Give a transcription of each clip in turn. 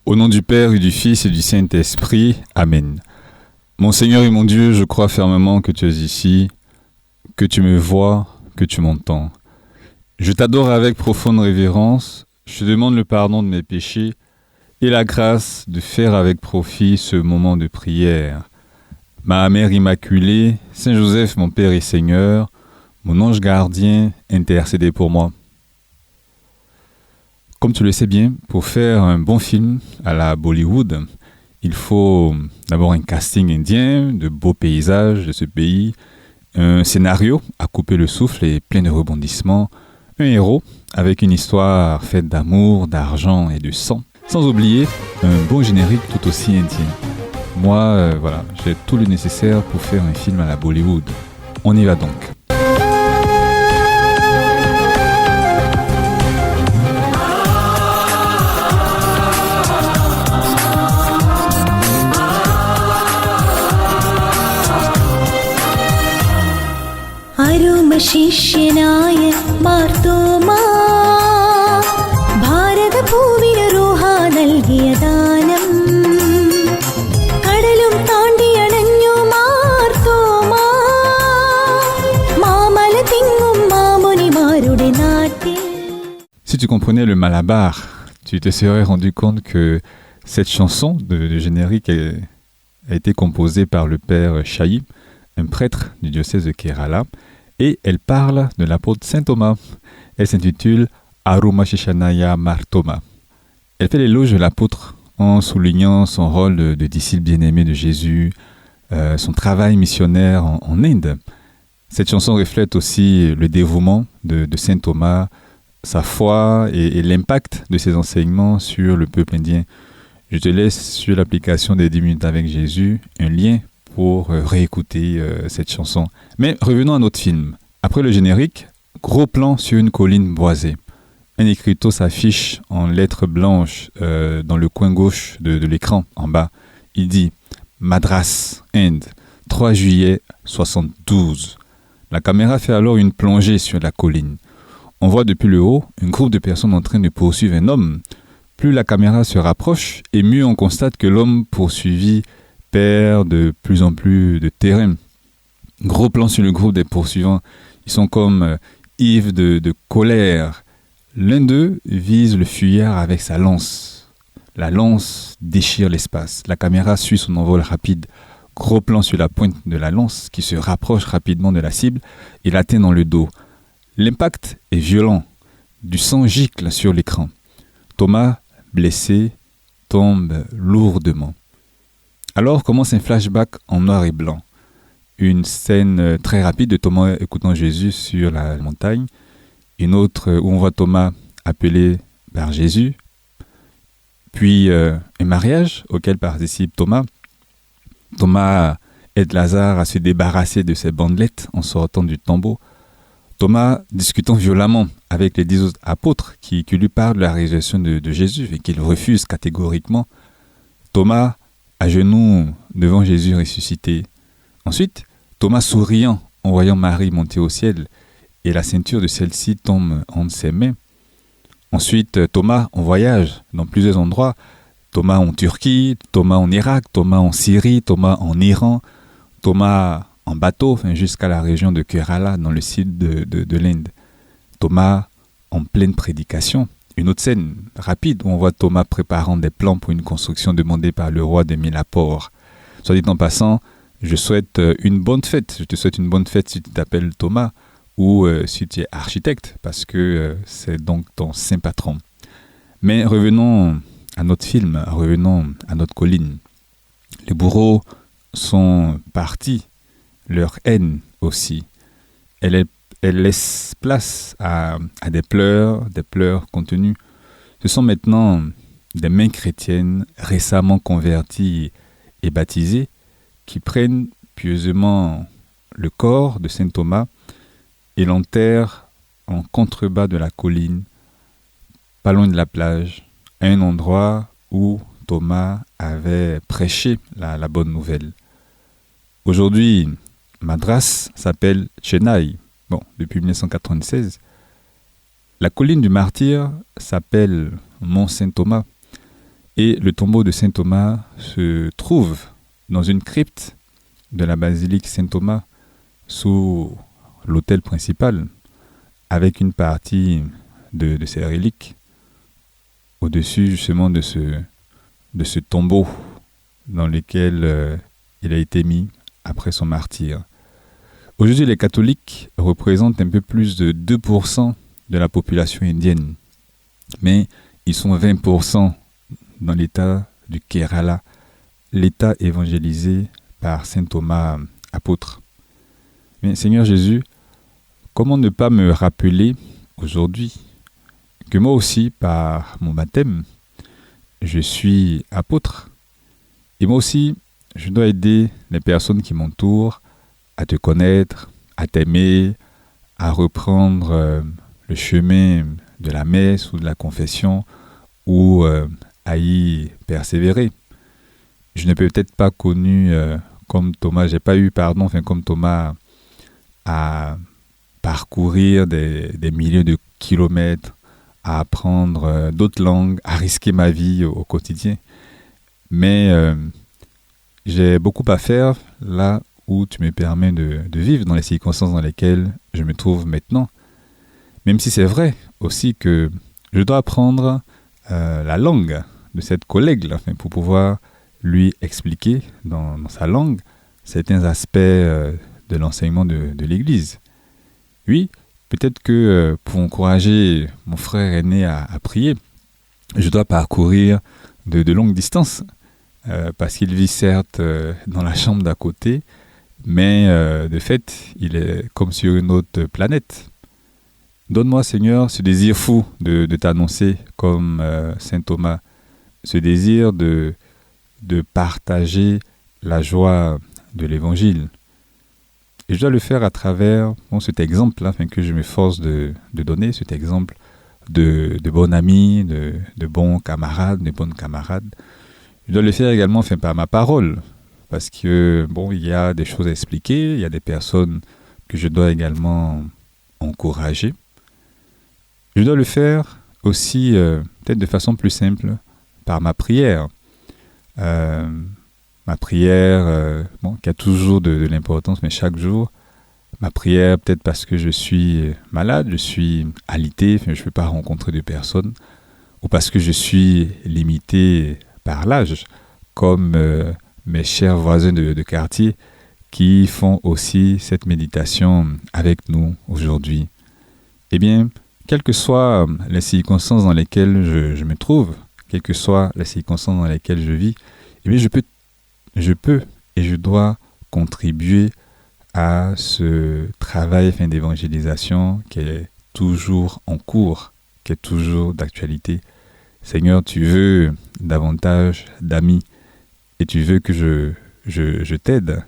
Au nom du Père et du Fils et du Saint-Esprit, Amen. Mon Seigneur et mon Dieu, je crois fermement que tu es ici, que tu me vois, que tu m'entends. Je t'adore avec profonde révérence, je te demande le pardon de mes péchés et la grâce de faire avec profit ce moment de prière. Ma Mère Immaculée, Saint Joseph, mon Père et Seigneur, mon ange gardien, intercédez pour moi. Comme tu le sais bien, pour faire un bon film à la Bollywood, il faut d'abord un casting indien, de beaux paysages de ce pays, un scénario à couper le souffle et plein de rebondissements, un héros avec une histoire faite d'amour, d'argent et de sang, sans oublier un bon générique tout aussi indien. Moi, j'ai tout le nécessaire pour faire un film à la Bollywood. On y va donc. ಶಿಷ್ಯನಾಯ ಮಾರ್ತೋಮ ಭಾರತ ಭೂವಿನ ರೋಹ നൽകിയ ദാനം കടലും താണ്ടി അണഞ്ഞു മാർത്തോമ മാമല തിങ്ങും മാമുനിമാരുടെ നാട്ടിൽ. Si tu comprenais le malabar, tu te serais rendu compte que cette chanson de générique a été composée par le père Shahi, un prêtre du diocèse de Kerala. Et elle parle de l'apôtre Saint Thomas. Elle s'intitule Aruma Shishanaya Martoma. Elle fait l'éloge de l'apôtre en soulignant son rôle de disciple bien-aimé de Jésus, son travail missionnaire en Inde. Cette chanson reflète aussi le dévouement de Saint Thomas, sa foi et l'impact de ses enseignements sur le peuple indien. Je te laisse sur l'application des 10 minutes avec Jésus un lien pour réécouter cette chanson. Mais revenons à notre film. Après le générique, gros plan sur une colline boisée. Un écriteau s'affiche en lettres blanches dans le coin gauche de l'écran, en bas. Il dit « Madras, Inde, 3 juillet 72 ». La caméra fait alors une plongée sur la colline. On voit depuis le haut un groupe de personnes en train de poursuivre un homme. Plus la caméra se rapproche, et mieux on constate que l'homme poursuivi perd de plus en plus de terrain. Gros plan sur le groupe des poursuivants. Ils sont comme ivres de colère. L'un d'eux vise le fuyard avec sa lance. La lance déchire l'espace. La caméra suit son envol rapide. Gros plan sur la pointe de la lance qui se rapproche rapidement de la cible et l'atteint dans le dos. L'impact est violent. Du sang gicle sur l'écran. Thomas, blessé, tombe lourdement. Alors commence un flashback en noir et blanc. Une scène très rapide de Thomas écoutant Jésus sur la montagne. Une autre où on voit Thomas appelé par Jésus. Puis un mariage auquel participe Thomas. Thomas aide Lazare à se débarrasser de ses bandelettes en sortant du tombeau. Thomas discutant violemment avec les 10 autres apôtres qui lui parlent de la résurrection de Jésus et qu'il refuse catégoriquement. Thomas à genoux devant Jésus ressuscité. Ensuite, Thomas souriant en voyant Marie monter au ciel et la ceinture de celle-ci tombe entre ses mains. Ensuite, Thomas en voyage dans plusieurs endroits. Thomas en Turquie, Thomas en Irak, Thomas en Syrie, Thomas en Iran, Thomas en bateau jusqu'à la région de Kerala dans le sud de l'Inde. Thomas en pleine prédication. Une autre scène rapide où on voit Thomas préparant des plans pour une construction demandée par le roi de Mylapore. Soit dit en passant, je souhaite une bonne fête. Je te souhaite une bonne fête si tu t'appelles Thomas ou si tu es architecte, parce que c'est donc ton saint patron. Mais revenons à notre film, revenons à notre colline. Les bourreaux sont partis, leur haine aussi. Elle laisse place à des pleurs contenus. Ce sont maintenant des mains chrétiennes récemment converties et baptisées qui prennent pieusement le corps de saint Thomas et l'enterrent en contrebas de la colline, pas loin de la plage, à un endroit où Thomas avait prêché la bonne nouvelle. Aujourd'hui, Madras s'appelle Chennai. Bon, depuis 1996. La colline du martyr s'appelle Mont Saint-Thomas. Et le tombeau de saint Thomas se trouve dans une crypte de la basilique Saint-Thomas sous l'autel principal, avec une partie de ses reliques au-dessus justement de ce tombeau dans lequel il a été mis après son martyre. Aujourd'hui, les catholiques représentent un peu plus de 2% de la population indienne, mais ils sont 20% dans l'état du Kerala, l'état évangélisé par saint Thomas apôtre. Mais Seigneur Jésus, comment ne pas me rappeler aujourd'hui que moi aussi, par mon baptême, je suis apôtre. Et moi aussi, je dois aider les personnes qui m'entourent à te connaître, à t'aimer, à reprendre le chemin de la messe ou de la confession ou à y persévérer. Je n'ai peut-être pas connu comme Thomas, comme Thomas à parcourir des milliers de kilomètres, à apprendre d'autres langues, à risquer ma vie au quotidien. Mais j'ai beaucoup à faire là où tu me permets de vivre dans les circonstances dans lesquelles je me trouve maintenant. Même si c'est vrai aussi que je dois apprendre la langue de cette collègue là, pour pouvoir lui expliquer dans sa langue certains aspects de l'enseignement de l'Église. Oui, peut-être que pour encourager mon frère aîné à prier, je dois parcourir de longues distances, parce qu'il vit certes dans la chambre d'à côté, mais de fait, il est comme sur une autre planète. Donne-moi, Seigneur, ce désir fou de t'annoncer comme saint Thomas, ce désir de partager la joie de l'Évangile. Et je dois le faire à travers cet exemple que je m'efforce de donner, cet exemple de bon ami, de bon camarade, de bonne camarade. Je dois le faire également par ma parole, parce que il y a des choses à expliquer, il y a des personnes que je dois également encourager. Je dois le faire aussi, peut-être de façon plus simple, par ma prière. Ma prière, qui a toujours de l'importance, mais chaque jour, ma prière, peut-être parce que je suis malade, je suis alité, je ne peux pas rencontrer de personnes, ou parce que je suis limité par l'âge, comme mes chers voisins de quartier qui font aussi cette méditation avec nous aujourd'hui. Eh bien, quelles que soient les circonstances dans lesquelles je me trouve, quelles que soient les circonstances dans lesquelles je vis, eh bien, je peux et je dois contribuer à ce travail d'évangélisation qui est toujours en cours, qui est toujours d'actualité. Seigneur, tu veux davantage d'amis et tu veux que je t'aide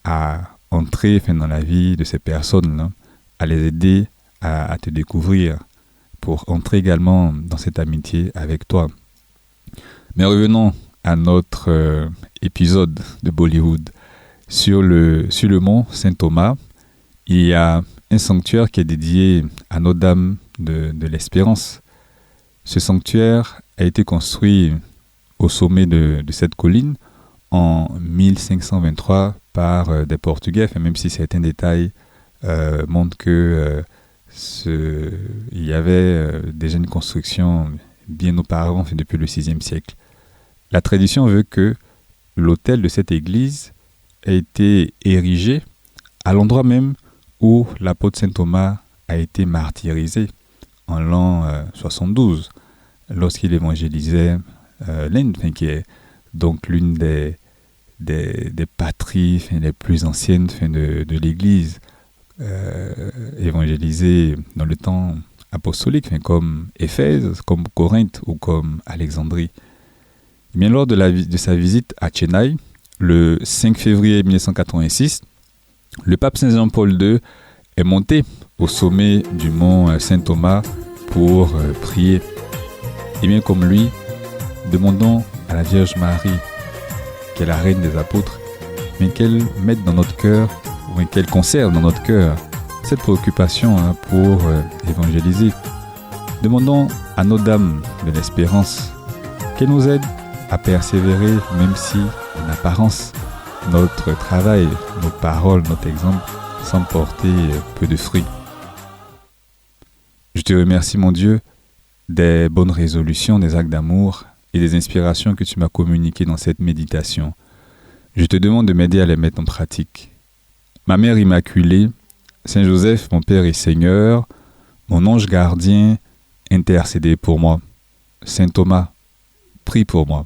à entrer dans la vie de ces personnes-là, à les aider à te découvrir, pour entrer également dans cette amitié avec toi. Mais revenons à notre épisode de Bollywood. Sur le mont Saint-Thomas, il y a un sanctuaire qui est dédié à Notre-Dame de l'Espérance. Ce sanctuaire a été construit au sommet de cette colline en 1523 par des Portugais, même si certains détails montrent que il y avait déjà une construction bien auparavant, depuis le VIe siècle. La tradition veut que l'autel de cette église a été érigé à l'endroit même où l'apôtre saint Thomas a été martyrisé en l'an 72, lorsqu'il évangélisait l'Inde, qui est donc l'une des patries les plus anciennes de l'Église, évangélisée dans le temps apostolique, comme Éphèse, comme Corinthe ou comme Alexandrie. Et bien, lors de sa visite à Chennai, le 5 février 1986, le pape Saint Jean-Paul II est monté au sommet du mont Saint-Thomas pour prier. Et bien comme lui, demandons à la Vierge Marie, qui est la reine des apôtres, mais qu'elle mette dans notre cœur, ou qu'elle conserve dans notre cœur cette préoccupation pour évangéliser. Demandons à Notre-Dame de l'Espérance qu'elle nous aide à persévérer même si, en apparence, notre travail, nos paroles, notre exemple semblent porter peu de fruits. Je te remercie, mon Dieu, des bonnes résolutions, des actes d'amour et des inspirations que tu m'as communiquées dans cette méditation. Je te demande de m'aider à les mettre en pratique. Ma Mère Immaculée, Saint Joseph, mon Père et Seigneur, mon ange gardien, intercédez pour moi. Saint Thomas, prie pour moi.